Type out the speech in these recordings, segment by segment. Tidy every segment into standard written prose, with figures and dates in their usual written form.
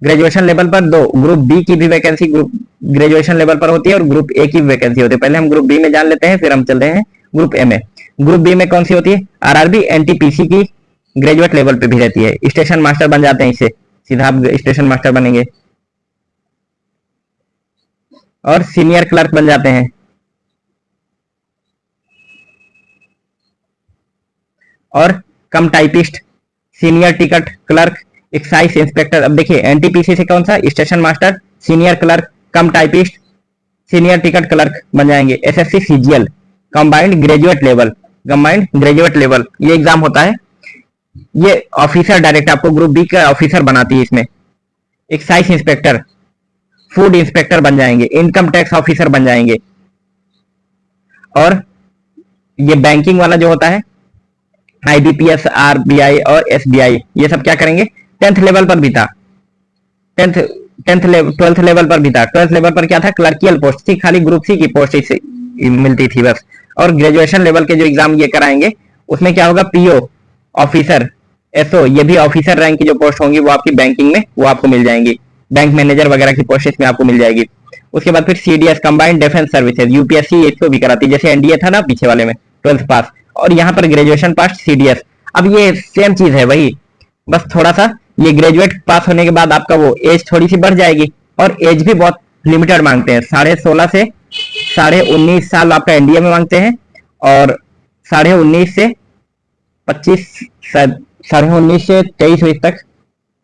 Graduation level पर दो, group B की भी वैकेंसी ग्रुप ग्रेजुएशन लेवल पर होती है और ग्रुप ए की भी वैकेंसी होती है। पहले हम ग्रुप बी में जान लेते हैं, फिर हम चलते हैं ग्रुप ए में। ग्रुप बी में कौन सी होती है? आरआरबी एनटीपीसी की ग्रेजुएट लेवल पे भी रहती है। स्टेशन मास्टर बन जाते हैं, इससे सीधा आप स्टेशन मास्टर बनेंगे और सीनियर क्लर्क बन जाते हैं और कम typist, senior ticket clerk, excise inspector. अब देखिए एनटीपीसी से कौन सा? स्टेशन मास्टर, सीनियर क्लर्क, कम टाइपिस्ट, सीनियर टिकट क्लर्क बन जाएंगे। SSC CGL combined graduate level, combined graduate level ये एग्जाम होता है। ये ऑफिसर डायरेक्ट आपको ग्रुप बी का ऑफिसर बनाती है इसमें। एक्साइज इंस्पेक्टर, फूड इंस्पेक्टर बन जाएंगे, इनकम टैक्स ऑफिसर बन जाएंगे। और ये बैंकिंग वाला जो होता है आईबीपीएस, आरबीआई और एसबीआई, ये सब क्या करेंगे? 10th लेवल पर भी था, 12th लेवल पर भी था। 12th लेवल पर क्या था? क्लर्कियल पोस्ट थी, खाली ग्रुप सी की पोस्ट इसे मिलती थी बस। और ग्रेजुएशन लेवल के जो एग्जाम ये कराएंगे उसमें क्या होगा? पीओ, ऑफिसर, एसओ, ये भी ऑफिसर रैंक की जो पोस्ट होंगी वो आपकी बैंकिंग में वो आपको मिल जाएंगी। बैंक मैनेजर वगैरह की पोस्ट इसमें आपको मिल जाएगी। उसके बाद फिर CDS combined defence services, UPSC इसको भी कराती है, जैसे एनडीए था ना पीछे वाले में 12th पास, और यहाँ पर ग्रेजुएशन पास सीडीएस। अब ये सेम चीज है वही, बस थोड़ा सा ये ग्रेजुएट पास होने के बाद आपका वो एज थोड़ी सी बढ़ जाएगी और एज भी बहुत लिमिटेड मांगते हैं। 16.5 से 19.5 साल आपका एनडीए में मांगते हैं और 19.5 से 25, 19.5 से 23 तक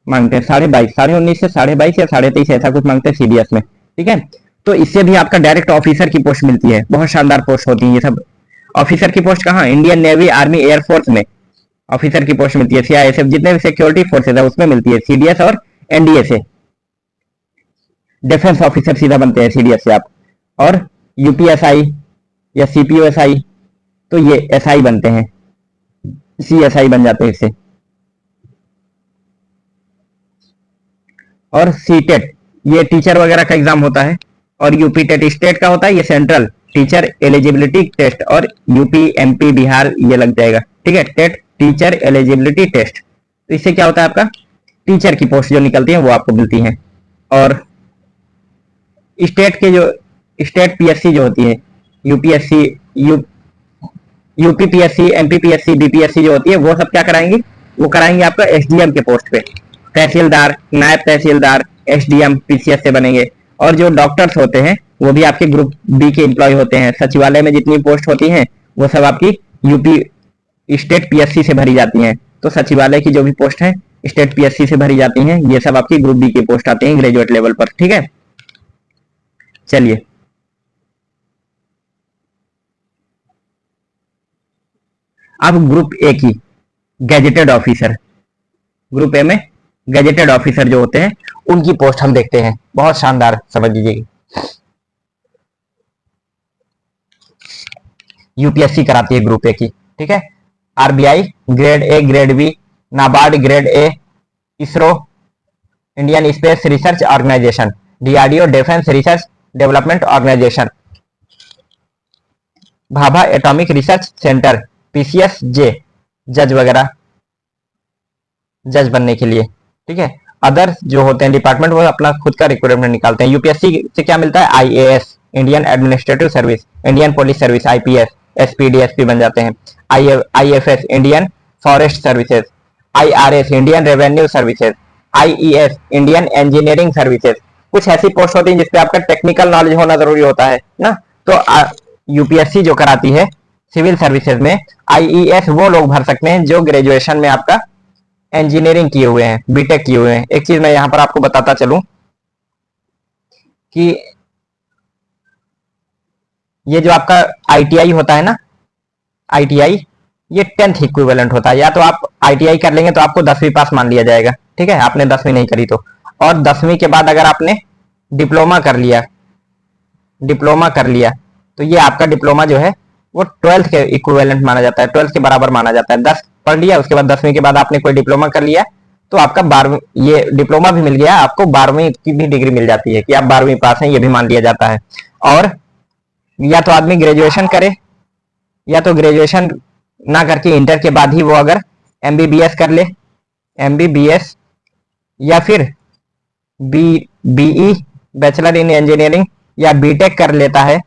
मांगते हैं। 22.5 से 22.5 या 23.5 ऐसा कुछ मांगते हैं सीडीएस में, ठीक है। तो इससे भी आपका डायरेक्ट ऑफिसर की पोस्ट मिलती है, बहुत शानदार पोस्ट होती है ये सब। ऑफिसर की पोस्ट कहाँ? इंडियन नेवी, आर्मी, एयरफोर्स में ऑफिसर की पोस्ट मिलती है। सीआईएसएफ जितने भी सिक्योरिटी फोर्सेज है उसमें मिलती है, सीडीएस और एनडीए से। डिफेंस ऑफिसर सीधा बनते हैं सीडीएस से आप। और यूपीएसआई या सीपीओएसआई, तो ये एसआई बनते हैं, सीएसआई बन जाते हैं इससे। और सीटेट ये टीचर वगैरह का एग्जाम होता है। और यूपी टेट स्टेट का होता है, ये सेंट्रल टीचर एलिजिबिलिटी टेस्ट। और यूपी, एमपी, बिहार ये लग जाएगा, ठीक है। टेट टीचर एलिजिबिलिटी टेस्ट, तो इससे क्या होता है? आपका टीचर की पोस्ट जो निकलती है वो आपको मिलती है। और स्टेट के जो स्टेट पीएससी जो होती है, यूपीएससी, यूपीपीएससी, एमपीपीएससी, बीपीएससी जो होती है वो सब क्या कराएंगे? वो कराएंगे आपका एसडीएम के पोस्ट पे। तहसीलदार, नायब तहसीलदार, एसडीएम पीसीएस से बनेंगे। और जो डॉक्टर्स होते हैं वो भी आपके ग्रुप बी के एम्प्लॉय होते हैं। सचिवालय में जितनी पोस्ट होती हैं वो सब आपकी यूपी स्टेट पीएससी से भरी जाती हैं। तो सचिवालय की जो भी पोस्ट है स्टेट पीएससी से भरी जाती हैं, ये सब आपकी ग्रुप बी की पोस्ट आती हैं ग्रेजुएट लेवल पर, ठीक है। चलिए अब ग्रुप ए की गैजेटेड ऑफिसर, ग्रुप ए में गैजेटेड ऑफिसर जो होते हैं उनकी पोस्ट हम देखते हैं, बहुत शानदार, समझ लीजिए। यूपीएससी कराती है ग्रुप ए की, ठीक है। RBI grade A, grade B, NABARD grade A, ISRO, Indian space research organisation, DRDO defence research development organisation, Bhabha atomic research centre, PCS J, जज वगैरह, जज बनने के लिए, ठीक है। अदर जो होते हैं डिपार्टमेंट वो अपना खुद का रिक्रूटमेंट निकालते हैं। यूपीएससी से क्या मिलता है? IAS, Indian administrative service, Indian police service, IPS, SP, DSP बन जाते हैं। IFS, Indian forest services, IRS, Indian revenue services, IES, Indian engineering services. कुछ ऐसी पोस्ट होती है जिसपे आपका टेक्निकल नॉलेज होना जरूरी होता है ना। तो यूपीएससी जो कराती है सिविल सर्विसेज में, आईईएस वो लोग भर सकते हैं जो ग्रेजुएशन में आपका इंजीनियरिंग किए हुए हैं, बीटेक किए हुए हैं। एक चीज मैं यहां पर आपको बताता चलूं कि ये जो आपका आईटीआई होता है ना, आईटीआई ये 10th इक्विवेलेंट होता है। या तो आप आईटीआई कर लेंगे तो आपको 10वीं पास मान लिया जाएगा, ठीक है, आपने 10वीं नहीं करी तो। और 10वीं के बाद अगर आपने डिप्लोमा कर लिया, तो ये आपका डिप्लोमा जो है वो 12th के इक्विवेलेंट माना जाता है, 12th के बराबर माना जाता है। 10 पढ़ लिया, उसके बाद 10वीं के बाद आपने कोई डिप्लोमा कर लिया तो आपका 12वीं, ये डिप्लोमा भी मिल गया, आपको 12वीं की भी डिग्री मिल जाती है कि आप 12वीं पास हैं, ये भी मान लिया जाता है। और या तो आदमी ग्रेजुएशन करे, या तो ग्रेजुएशन ना करके इंटर के बाद ही वो अगर एमबीबीएस कर ले, एमबीबीएस, या फिर बीई बैचलर इन इंजीनियरिंग या बीटेक कर लेता है,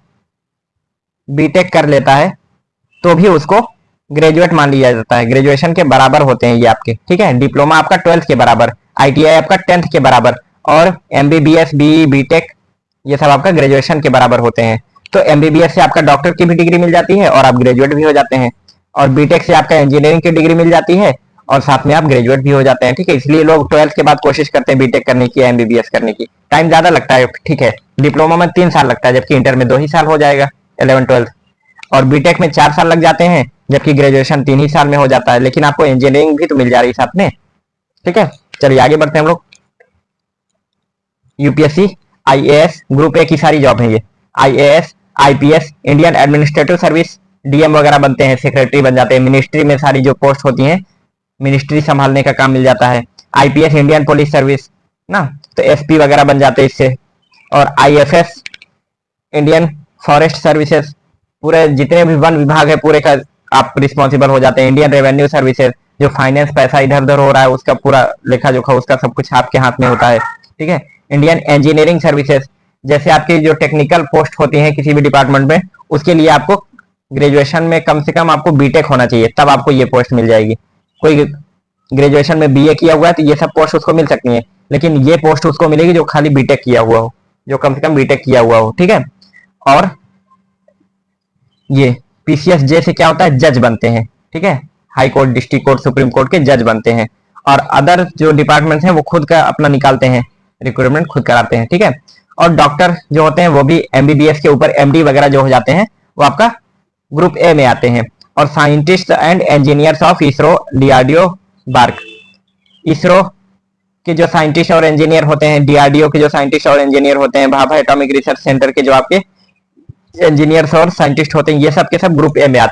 बीटेक कर लेता है तो भी उसको ग्रेजुएट मान लिया जाता है। ग्रेजुएशन के बराबर होते हैं ये आपके, ठीक है। डिप्लोमा आपका 12th के बराबर, आईटीआई आपका 10th के बराबर, और एमबीबीएस, बीई, बीटेक ये सब आपका ग्रेजुएशन के बराबर होते हैं। तो एमबीबीएस से आपका डॉक्टर की भी डिग्री मिल जाती है और आप ग्रेजुएट भी हो जाते हैं, और बीटेक से आपका इंजीनियरिंग की डिग्री मिल जाती है और साथ में आप ग्रेजुएट भी हो जाते हैं, ठीक है। इसलिए लोग 12th के बाद कोशिश करते हैं बीटेक करने की, एमबीबीएस करने की। टाइम ज्यादा लगता है, ठीक है। डिप्लोमा में 3 साल लगता है, जबकि इंटर में 2 ही साल हो जाएगा, 11 12, और बीटेक में 4 साल लग जाते हैं, जबकि ग्रेजुएशन 3 ही साल में हो जाता है। लेकिन आपको इंजीनियरिंग भी तो मिल जा रही है साथ में, ठीक है। चलिए आगे बढ़ते हैं हम लोग। यूपीएससी, आईएएस, ग्रुप ए की सारी जॉब है ये। IAS, IPS, Indian administrative service, DM वगैरह बनते हैं, सेक्रेटरी बन जाते हैं, मिनिस्ट्री में सारी जो पोस्ट होती हैं, मिनिस्ट्री संभालने का काम मिल जाता है। आईपीएस, इंडियन पुलिस सर्विस ना, तो एसपी वगैरह बन जाते हैं इससे। और आईएफएस, इंडियन फॉरेस्ट सर्विसेज, पूरे जितने भी वन विभाग है पूरे का आप रिस्पॉन्सिबल हो जाते हैं। इंडियन रेवेन्यू सर्विसेज, जो फाइनेंस पैसा इधर उधर हो रहा है उसका पूरा लेखा जोखा उसका सब कुछ आपके हाथ में होता है, ठीक है। इंडियन इंजीनियरिंग सर्विसेज, जैसे आपकी जो टेक्निकल पोस्ट होती है किसी भी डिपार्टमेंट में, उसके लिए आपको ग्रेजुएशन में कम से कम आपको बीटेक होना चाहिए, तब आपको ये पोस्ट मिल जाएगी। कोई ग्रेजुएशन में बीए किया हुआ है तो ये सब पोस्ट उसको मिल सकती है, लेकिन ये पोस्ट उसको मिलेगी जो खाली बीटेक किया हुआ हो, जो कम से कम बीटेक किया हुआ हो, ठीक है। और ये पीसीएस जे से क्या होता है, जज बनते हैं, ठीक है। High court, district court, supreme court के जज बनते हैं। और अदर जो डिपार्टमेंट्स हैं वो खुद का अपना निकालते हैं, रिक्रूटमेंट खुद कराते हैं, ठीक है। और डॉक्टर जो होते हैं वो भी एमबीबीएस के ऊपर एमडी वगैरह जो हो जाते हैं वो आपका ग्रुप ए में आते हैं। और scientist and engineers of ISRO, DRDO, BARC, ISRO के जो साइंटिस्ट और इंजीनियर होते हैं, डीआरडीओ के जो साइंटिस्ट और इंजीनियर होते हैं, भाभा एटॉमिक रिसर्च सेंटर के जो आपके इंजीनियर्स और साइंटिस्ट होते हैं, ये सब के सब ग्रुप ए में आते हैं।